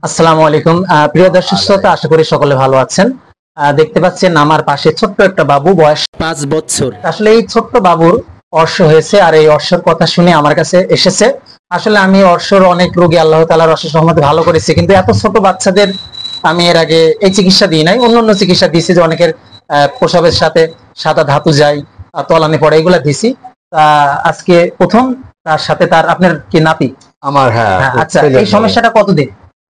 আসসালামু আলাইকুম। প্রিয় দর্শক শ্রোতা, আশা করি সকলে ভালো আছেন। দেখতে পাচ্ছেন আমার পাশে ছোট্ট একটা বাবু, বয়স 5 বছর। আসলে এই ছোট্ট বাবুর অর্শ হয়েছে, আর এই অর্শর কথা শুনে আমার কাছে এসেছে। আসলে আমি অর্শর অনেক রোগী আল্লাহ তাআলার অশেষ রহমতে ভালো করেছি, কিন্তু এত ছোট বাচ্চাদের আমি এর আগে এই চিকিৎসা দিই নাই। অন্যান্য চিকিৎসা দিয়েছি, যে অনেকের প্রসবের সাথে সাদা ধাতু যায়, তলানি পড়ে, এগুলা দিছি। আজকে প্রথম। তার সাথে তার আপনার কি নাতি? আমার, হ্যাঁ। আচ্ছা, এই সমস্যাটা কতদিন?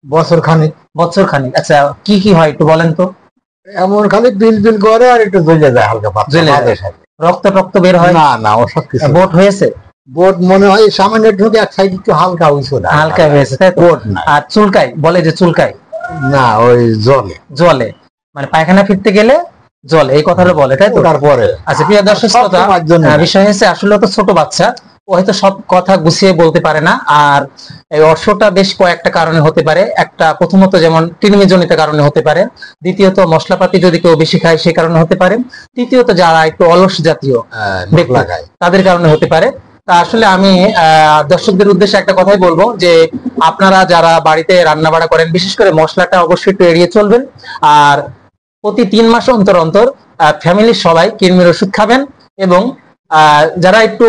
বছর খানিক। বছর খানিক। আচ্ছা, কি কি হয় একটু বলেন তো? এমন খালি বিল বিল করে আর একটু জ্বলে যায় হালকা পাতলা। রক্ত টক্ত বের হয়? না না, ওসব কিছু। বোট হয়েছে? বোট মনে হয় সামান্য ঢুকে এক সাইড একটু হালকা হয়েছে, হালকা হয়েছে, তাই তো? বোট না। আর চুলকায়, বলে যে চুলকায়? না, ওই জলে জলে মানে পায়খানা ফিরতে গেলে জলে, এই কথাটা বলে, তাই তো? তারপরে আচ্ছা, প্রিয় দর্শক শ্রোতা, বিষয় হচ্ছে আসলে তো ছোট বাচ্চা, ও হয়তো সব কথা গুছিয়ে বলতে পারে না। আর এই অর্শটা বেশ কয়েকটা কারণে হতে পারে। একটা, প্রথমত যেমন কৃমিজনিত কারণে হতে পারে। দ্বিতীয়ত মশলাপাতি যদি কেউ বেশি খায় সেই কারণে হতে পারে। তৃতীয়ত যারা একটু অলস জাতীয় তাদের কারণে হতে পারে। তা আসলে আমি দর্শকদের উদ্দেশ্যে একটা কথাই বলবো, যে আপনারা যারা বাড়িতে রান্না বাড়া করেন, বিশেষ করে মশলাটা অবশ্যই একটু এড়িয়ে চলবেন। আর প্রতি 3 মাস অন্তর অন্তর ফ্যামিলির সবাই কৃমির ওষুধ খাবেন। এবং যারা একটু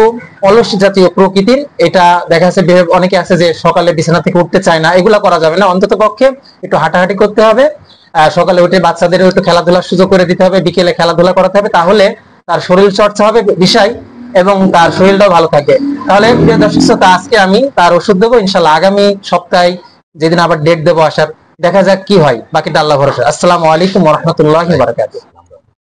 অলস জাতীয় প্রকৃতির, এটা দেখা যাচ্ছে অনেকে আছে যে সকালে বিছানা থেকে উঠতে চায় না, এগুলা করা যাবে না। অন্তত পক্ষে একটু হাঁটাহাঁটি করতে হবে। সকালে উঠে বাচ্চাদের একটু খেলাধুলার সুযোগ করে দিতে হবে, বিকেলে খেলাধুলা করাতে হবে, তাহলে তার শরীর চর্চা হবে বিষয়, এবং তার শরীরটাও ভালো থাকে। তাহলে প্রিয় দর্শক শ্রোতা, আজকে আমি তার ওষুধ দেবো ইনশাল্লাহ। আগামী সপ্তাহে যেদিন আবার ডেট দেবো আসার, দেখা যাক কি হয়, বাকিটা আল্লাহ ভরসা। আসসালামু আলাইকুম ওয়া রাহমাতুল্লাহি ওয়া বারাকাতুহু।